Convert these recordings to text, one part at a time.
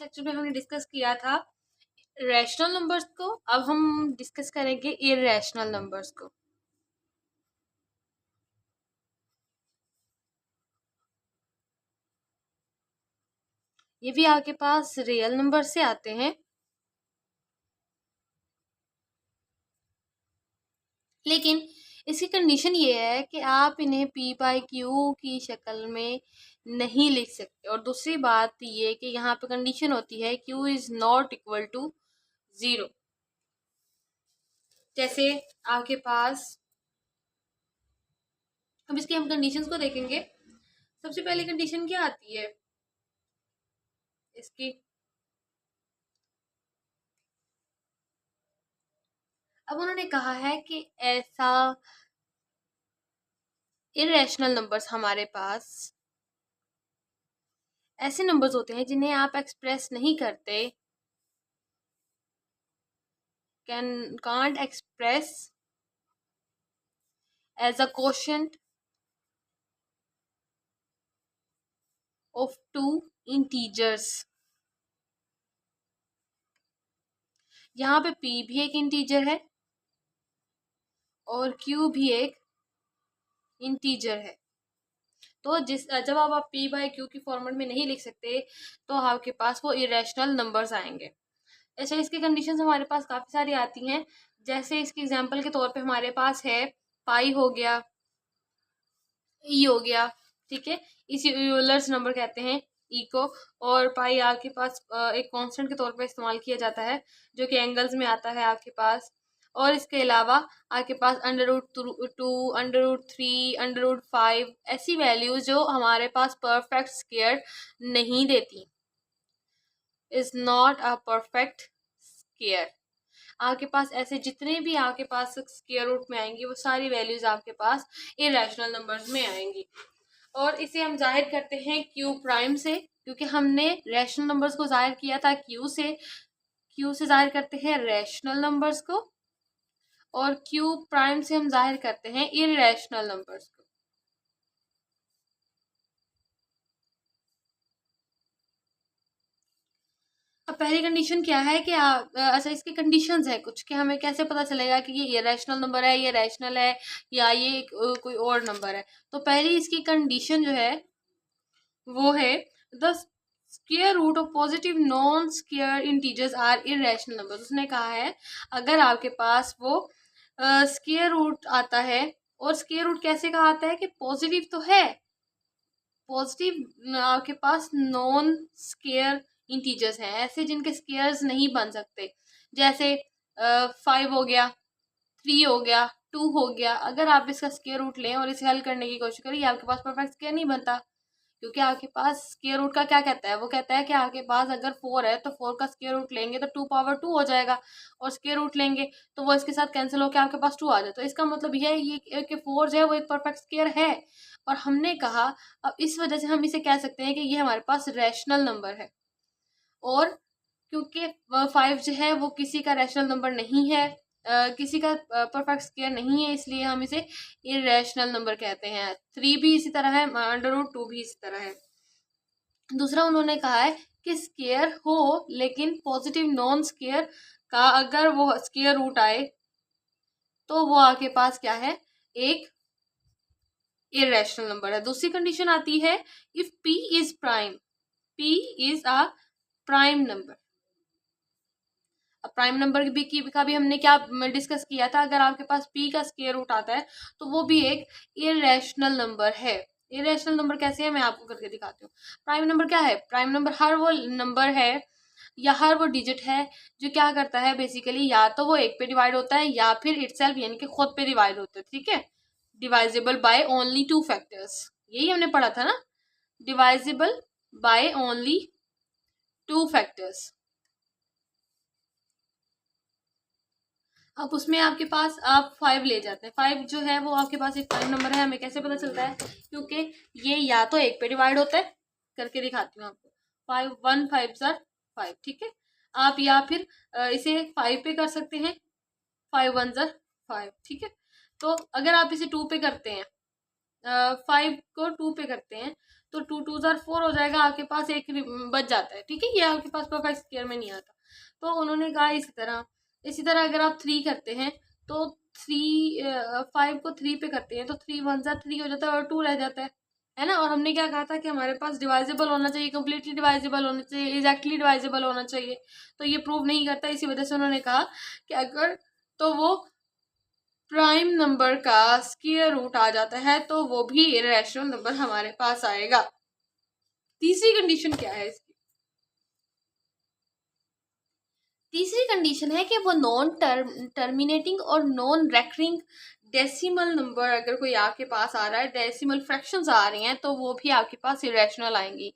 Lecture में हमने discuss किया था रैशनल नंबर्स को, अब हम डिस्कस करेंगे इररेशनल नंबर्स को। ये भी आपके पास रियल नंबर से आते हैं, लेकिन इसकी कंडीशन ये है कि आप इन्हें पी बाई क्यू की शक्ल में नहीं लिख सकते। और दूसरी बात ये कि यहाँ पे कंडीशन होती है q is not equal to 0। जैसे आपके पास, अब इसकी हम कंडीशंस को देखेंगे। सबसे पहले कंडीशन क्या आती है इसकी, अब उन्होंने कहा है कि ऐसा इररेशनल नंबर्स हमारे पास ऐसे नंबर्स होते हैं जिन्हें आप एक्सप्रेस नहीं करते, can't express as a quotient of two integers. यहाँ पे p भी एक इंटीजर है और q भी एक इंटीजर है। तो जब आप p बाई q की फॉर्मेट में नहीं लिख सकते तो आपके पास वो इरेशनल नंबर्स आएंगे। ऐसे इसकी कंडीशंस हमारे पास काफ़ी सारी आती हैं। जैसे इसके एग्जांपल के तौर पे हमारे पास है पाई हो गया, ई हो गया, ठीक है, इसी यूलर्स नंबर कहते हैं ई को। और पाई आपके पास एक कांस्टेंट के तौर पे इस्तेमाल किया जाता है जो कि एंगल्स में आता है आपके पास। और इसके अलावा आपके पास √2, √3, √5 ऐसी वैल्यूज जो हमारे पास परफेक्ट स्क्वायर नहीं देती, is not a perfect square. आपके पास ऐसे जितने भी आपके पास स्क्वायर रूट में आएंगी वो सारी वैल्यूज आपके पास इरेशनल नंबर्स में आएंगी। और इसे हम जाहिर करते हैं क्यू प्राइम से, क्योंकि हमने रैशनल नंबर्स को जाहिर किया था क्यू से। क्यू से जाहिर करते हैं रैशनल नंबर्स को और क्यू प्राइम से हम जाहिर करते हैं इररेशनल नंबर्स को। अब पहली कंडीशन क्या है कि अच्छा इसकी कंडीशंस है कुछ कि हमें कैसे पता चलेगा कि ये इरेशनल नंबर है, ये रैशनल है या ये कोई और नंबर है। तो पहली इसकी कंडीशन जो है वो है the square root of positive non square integers are irrational numbers. उसने कहा है अगर आपके पास वो स्क्वायर रूट आता है, और स्क्वायर रूट कैसे का आता है कि पॉजिटिव तो है, पॉजिटिव आपके पास नॉन स्क्वायर इंटीजर्स हैं ऐसे जिनके स्क्वायर्स नहीं बन सकते। जैसे 5 हो गया, 3 हो गया, 2 हो गया। अगर आप इसका स्क्वायर रूट लें और इसे हल करने की कोशिश करें, आपके पास परफेक्ट स्क्वायर नहीं बनता, क्योंकि आपके पास स्क्वायर रूट का क्या कहता है, वो कहता है कि आपके पास अगर 4 है तो 4 का स्क्वायर रूट लेंगे तो 2 पावर 2 हो जाएगा, और स्क्वायर रूट लेंगे तो वो इसके साथ कैंसिल होकर आपके पास 2 आ जाए। तो इसका मतलब यह है ये कि 4 जो है वो एक परफेक्ट स्क्वायर है। और हमने कहा अब इस वजह से हम इसे कह सकते हैं कि ये हमारे पास रैशनल नंबर है। और क्योंकि 5 जो है वो किसी का रैशनल नंबर नहीं है, किसी का परफेक्ट स्क्वायर नहीं है, इसलिए हम इसे इररेशनल नंबर कहते हैं। 3 भी इसी तरह है, √2 भी इसी तरह है। दूसरा उन्होंने कहा है कि स्क्वायर हो लेकिन पॉजिटिव नॉन स्क्वायर का अगर वो स्क्वायर रूट आए तो वो आपके पास क्या है, एक इररेशनल नंबर है। दूसरी कंडीशन आती है if p is prime, p is a prime number. अब प्राइम नंबर का भी हमने क्या डिस्कस किया था, अगर आपके पास p का स्क्वायर रूट आता है तो वो भी एक इररेशनल नंबर है। इररेशनल नंबर कैसे है मैं आपको करके दिखाती हूँ। प्राइम नंबर क्या है, प्राइम नंबर हर वो नंबर है या हर वो डिजिट है जो क्या करता है बेसिकली, या तो वो एक पे डिवाइड होता है या फिर इटसेल्फ यानी कि खुद पे डिवाइड होता है, ठीक है, डिवाइजेबल बाय ओनली 2 फैक्टर्स, यही हमने पढ़ा था ना, डिवाइजेबल बाय ओनली 2 फैक्टर्स। अब उसमें आपके पास आप 5 ले जाते हैं, 5 जो है वो आपके पास एक प्राइम नंबर है। हमें कैसे पता चलता है, क्योंकि ये या तो एक पे डिवाइड होता है, करके दिखाती हूँ आपको, 5 1 5 सर 5, ठीक है। आप या फिर इसे 5 पे कर सकते हैं, 5 1 सर 5, ठीक है। तो अगर आप इसे 2 पे करते हैं, 5 को 2 पे करते हैं तो 2 2 4 हो जाएगा, आपके पास एक बच जाता है, ठीक है, ये आपके पास परफेक्ट स्क्वायर में नहीं आता। तो उन्होंने कहा इसी तरह अगर आप 3 करते हैं तो 5 को 3 पे करते हैं तो 3 1 3 हो जाता है और 2 रह जाता है ना। और हमने क्या कहा था कि हमारे पास डिवाइजेबल होना चाहिए, कम्प्लीटली डिवाइजेबल होना चाहिए, एग्जैक्टली डिवाइजेबल होना चाहिए। तो ये प्रूव नहीं करता, इसी वजह से उन्होंने कहा कि अगर तो वो प्राइम नंबर का स्क्वायर रूट आ जाता है तो वो भी इरेशनल नंबर हमारे पास आएगा। तीसरी कंडीशन क्या है इसकी? तीसरी कंडीशन है कि वो नॉन टर्मिनेटिंग और नॉन रेकरिंग डेसिमल नंबर अगर कोई आपके पास आ रहा है, डेसिमल फ्रैक्शंस आ रही हैं, तो वो भी आपके पास इरेशनल आएंगी।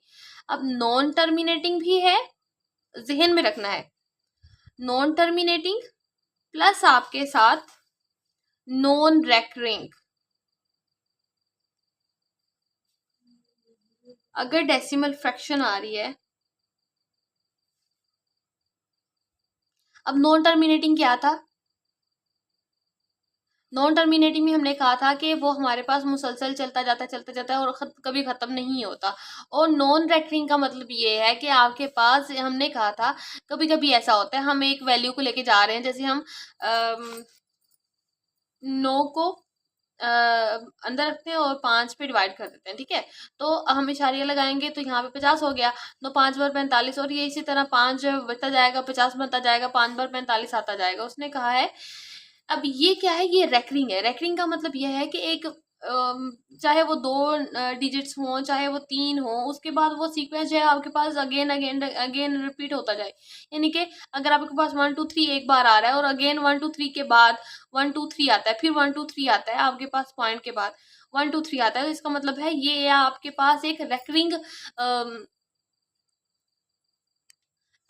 अब नॉन टर्मिनेटिंग भी है, जहन में रखना है, नॉन टर्मिनेटिंग प्लस आपके साथ नॉन रेकरिंग। अगर डेसिमल फ्रैक्शन आ रही है, अब नॉन टर्मिनेटिंग क्या था? नॉन टर्मिनेटिंग में हमने कहा था कि वो हमारे पास मुसलसल चलता जाता है और कभी ख़त्म नहीं होता। और नॉन रेकरिंग का मतलब ये है कि आपके पास, हमने कहा था कभी कभी ऐसा होता है, हम एक वैल्यू को लेके जा रहे हैं, जैसे हम 9 को अंदर रखते हैं और 5 पे डिवाइड कर देते हैं, ठीक है, तो हम इशारिया लगाएंगे तो यहाँ पे 50 हो गया, 9 5 बार 45, और ये इसी तरह 5 बढ़ता जाएगा, 50 बनता जाएगा, 5 बार 45 आता जाएगा। उसने कहा है अब ये क्या है, ये रेकरिंग है। रेकरिंग का मतलब यह है कि एक चाहे वो 2 डिजिट्स हों, चाहे वो 3 हो, उसके बाद वो सीक्वेंस जो है आपके पास अगेन अगेन अगेन रिपीट होता जाए। यानी कि अगर आपके पास 1 2 3 एक बार आ रहा है और अगेन 1 2 3 के बाद 1 2 3 आता है, फिर 1 2 3 आता है, आपके पास पॉइंट के बाद 1 2 3 आता है, तो इसका मतलब है ये आपके पास एक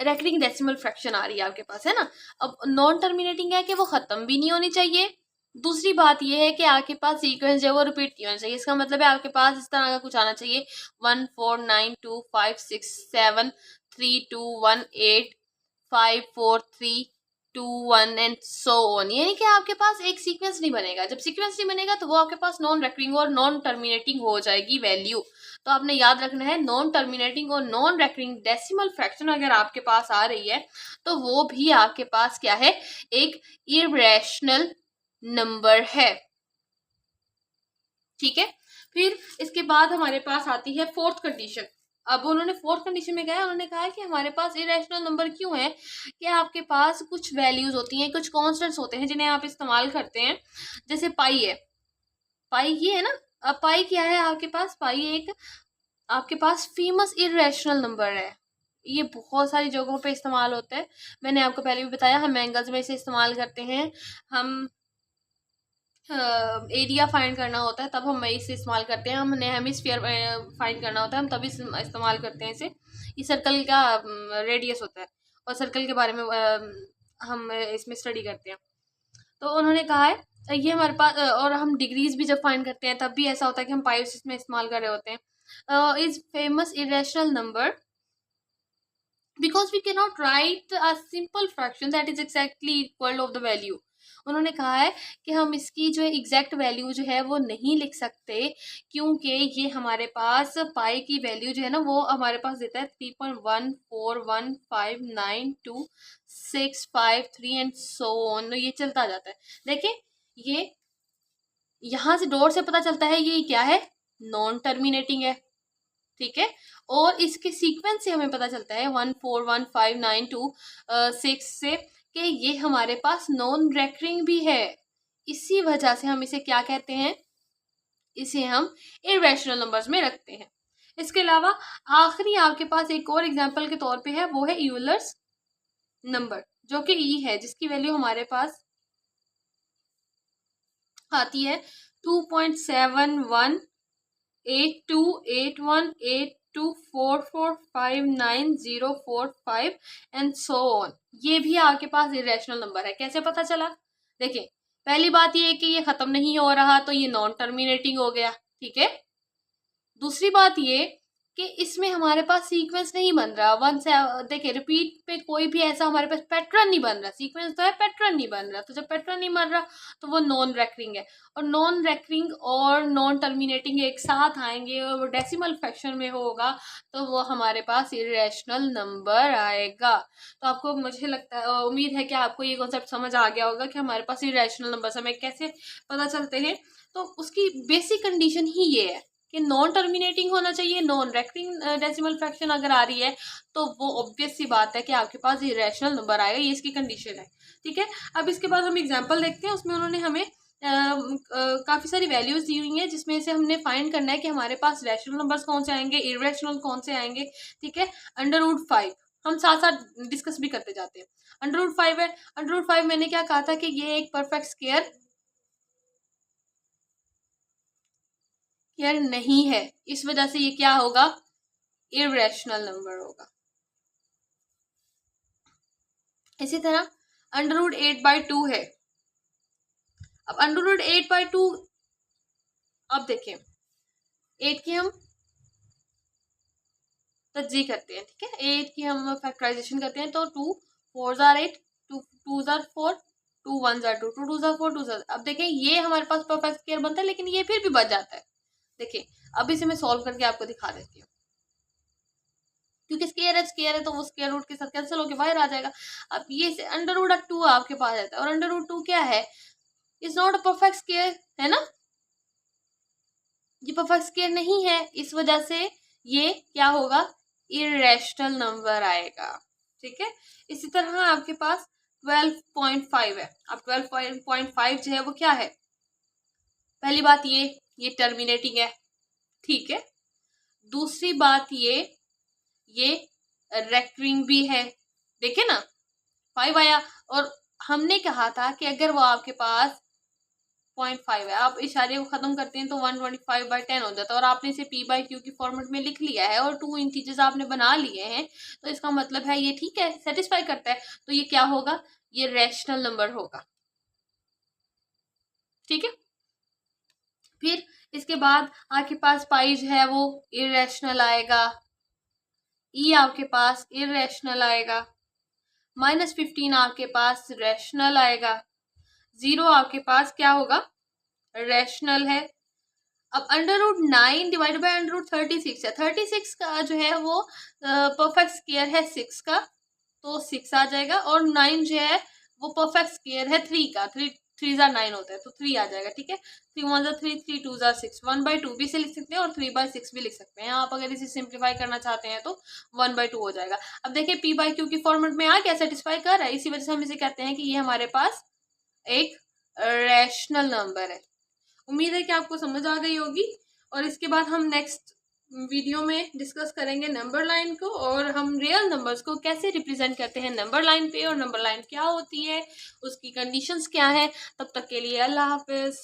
रेकरिंग डेसिमल फ्रैक्शन आ रही है आपके पास, है ना। अब नॉन टर्मिनेटिंग है कि वो खत्म भी नहीं होनी चाहिए। दूसरी बात ये है कि आपके पास सीक्वेंस जो है वो रिपीट नहीं होना चाहिए। इसका मतलब है आपके पास इस तरह का कुछ आना चाहिए 1 4 9 2 5 6 7 3 2 1 8 5 4 3 2 1 एंड सो ऑन। यानी कि आपके पास एक सीक्वेंस नहीं बनेगा। जब सीक्वेंस नहीं बनेगा तो वो आपके पास नॉन रेकरिंग और नॉन टर्मिनेटिंग हो जाएगी वैल्यू। तो आपने याद रखना है, नॉन टर्मिनेटिंग और नॉन रेकरिंग डेसिमल फ्रैक्शन अगर आपके पास आ रही है तो वो भी आपके पास क्या है, एक इरेशनल नंबर है, ठीक है। फिर इसके बाद हमारे पास आती है फोर्थ कंडीशन। अब उन्होंने फोर्थ कंडीशन में क्या है, उन्होंने कहा है कि हमारे पास इरेशनल नंबर क्यों है, कि आपके पास कुछ वैल्यूज होती हैं, कुछ कॉन्स्टेंट्स होते हैं जिन्हें आप इस्तेमाल करते हैं। जैसे पाई है, पाई ये है ना। अब पाई क्या है आपके पास, पाई एक आपके पास फेमस इरेशनल नंबर है। ये बहुत सारी जगहों पे इस्तेमाल होता है, मैंने आपको पहले भी बताया, हम एंगल्स में इसे इस्तेमाल करते हैं। हम एरिया फाइंड करना होता है तब हम इसे इस्तेमाल करते हैं। हमने हेमिस्फीयर फाइंड करना होता है, हम तभी इस्तेमाल करते हैं इसे। ये सर्कल का रेडियस होता है और सर्कल के बारे में हम इसमें स्टडी करते हैं। तो उन्होंने कहा है ये हमारे पास और हम डिग्रीज भी जब फाइंड करते हैं तब भी ऐसा होता है कि हम पाइस में इस्तेमाल कर रहे होते हैं। Is famous irrational number because we cannot write a simple fraction that is exactly equal of the value। उन्होंने कहा है कि हम इसकी जो एग्जैक्ट वैल्यू जो है वो नहीं लिख सकते, क्योंकि ये हमारे पास पाई की वैल्यू जो है ना वो हमारे पास देता है 3.141592653 एंड सो ऑन, ये चलता जाता है। देखिए ये यहाँ से डॉट से पता चलता है ये क्या है, नॉन टर्मिनेटिंग है, ठीक है। और इसके सीक्वेंस से हमें पता चलता है 1415926 से कि ये हमारे पास नॉन रेकरिंग भी है। इसी वजह से हम इसे क्या कहते हैं, इसे हम इरेशनल नंबर्स में रखते हैं। इसके अलावा आखिरी आपके पास एक और एग्जांपल के तौर पे है, वो है यूलर्स नंबर, जो कि ई है, जिसकी वैल्यू हमारे पास आती है 2.71828114459045 एंड सो ऑन। ये भी आपके पास इरेशनल नंबर है। कैसे पता चला? देखिए पहली बात ये है कि ये खत्म नहीं हो रहा तो ये नॉन टर्मिनेटिंग हो गया, ठीक है। दूसरी बात ये कि इसमें हमारे पास सीक्वेंस नहीं बन रहा। वन से देखिए रिपीट पे कोई भी ऐसा हमारे पास पैटर्न नहीं बन रहा। सीक्वेंस तो है, पैटर्न नहीं बन रहा। तो जब पैटर्न नहीं बन रहा तो वो नॉन रेकरिंग है। और नॉन रेकरिंग और नॉन टर्मिनेटिंग एक साथ आएंगे और वो डेसिमल फ्रैक्शन में होगा तो वो हमारे पास इरेशनल नंबर आएगा। तो आपको, मुझे लगता है, उम्मीद है कि आपको ये कॉन्सेप्ट समझ आ गया होगा कि हमारे पास इरेशनल नंबर्स हमें कैसे पता चलते हैं। तो उसकी बेसिक कंडीशन ही ये है कि नॉन टर्मिनेटिंग होना चाहिए, नॉन रेकरिंग डेसिमल फ्रैक्शन अगर आ रही है तो वो ऑब्वियस सी बात है कि आपके पास इरेशनल नंबर आएगा। ये इसकी कंडीशन है, ठीक है। अब इसके बाद हम एग्जांपल देखते हैं। उसमें उन्होंने हमें काफ़ी सारी वैल्यूज दी हुई हैं जिसमें से हमने फाइंड करना है कि हमारे पास रैशनल नंबर्स कौन से आएंगे, इरेशनल कौन से आएंगे, ठीक है। √5 हम साथ साथ डिस्कस भी करते जाते हैं। √5 है। √5 मैंने क्या कहा था कि ये एक परफेक्ट स्क्वायर नहीं है, इस वजह से ये क्या होगा, इरेशनल नंबर होगा। इसी तरह √8/2 है। अब √8/2, अब देखें 8 की हम तज्जी करते हैं, ठीक है। 8 की हम फैक्टराइजेशन करते हैं तो 2 4 jar 8, 2 2 jar 4, 2 1 jar 2, 2 2 jar 4, 2 jar. अब देखें ये हमारे पास परफेक्ट स्क्वायर बनता है, लेकिन ये फिर भी बच जाता है। देखिए अब इसे मैं सॉल्व करके आपको दिखा देती हूँ, क्योंकि स्क्वायर है तो वो स्क्वायर रूट के साथ कैंसिल होकर बाहर आ जाएगा। अब ये √2 आपके पास रहता है, और √2 क्या है, is not a perfect square, है ना। ये परफेक्ट स्क्वायर नहीं है, इस वजह से ये क्या होगा, इरेशनल नंबर आएगा, ठीक है। इसी तरह आपके पास 12.5 है। अब 12.5 जो है वो क्या है, पहली बात ये टर्मिनेटिंग है, ठीक है। दूसरी बात ये रेकरिंग भी है, देखिए ना 5 आया। और हमने कहा था कि अगर वो आपके पास 0.5 है, आप इशारे को खत्म करते हैं तो 125/10 हो जाता है, और आपने इसे p/q की फॉर्मेट में लिख लिया है और 2 इंटीजर्स आपने बना लिए हैं, तो इसका मतलब है ये ठीक है, सेटिस्फाई करता है। तो ये क्या होगा, ये रैशनल नंबर होगा, ठीक है। फिर इसके बाद आपके पास पाई जो है वो इरेशनल आएगा, ई आपके पास इरेशनल आएगा, -15 आपके पास रैशनल आएगा, 0 आपके पास क्या होगा, रैशनल है। अब √9 डिवाइडेड बाय √36 है। 36 का जो है वो परफेक्ट स्क्वायर है 6 का, तो 6 आ जाएगा। और 9 जो है वो परफेक्ट स्क्वायर है 3 का, 3 जार 9 होता है तो 3 आ जाएगा, ठीक है। 3 1 जार 3, 3 2 जार 6, 1/2 भी से लिख सकते हैं और 3/6 भी लिख सकते हैं। आप अगर इसे सिंप्लीफाई करना चाहते हैं तो 1/2 हो जाएगा। अब देखिए p/q की फॉर्मेट में आ क्या सेटिस्फाई कर रहा है, इसी वजह से हम इसे कहते हैं कि ये हमारे पास एक रैशनल नंबर है। उम्मीद है कि आपको समझ आ गई होगी। और इसके बाद हम नेक्स्ट वीडियो में डिस्कस करेंगे नंबर लाइन को, और हम रियल नंबर्स को कैसे रिप्रेजेंट करते हैं नंबर लाइन पे, और नंबर लाइन क्या होती है, उसकी कंडीशंस क्या है। तब तक के लिए अल्लाह हाफिज।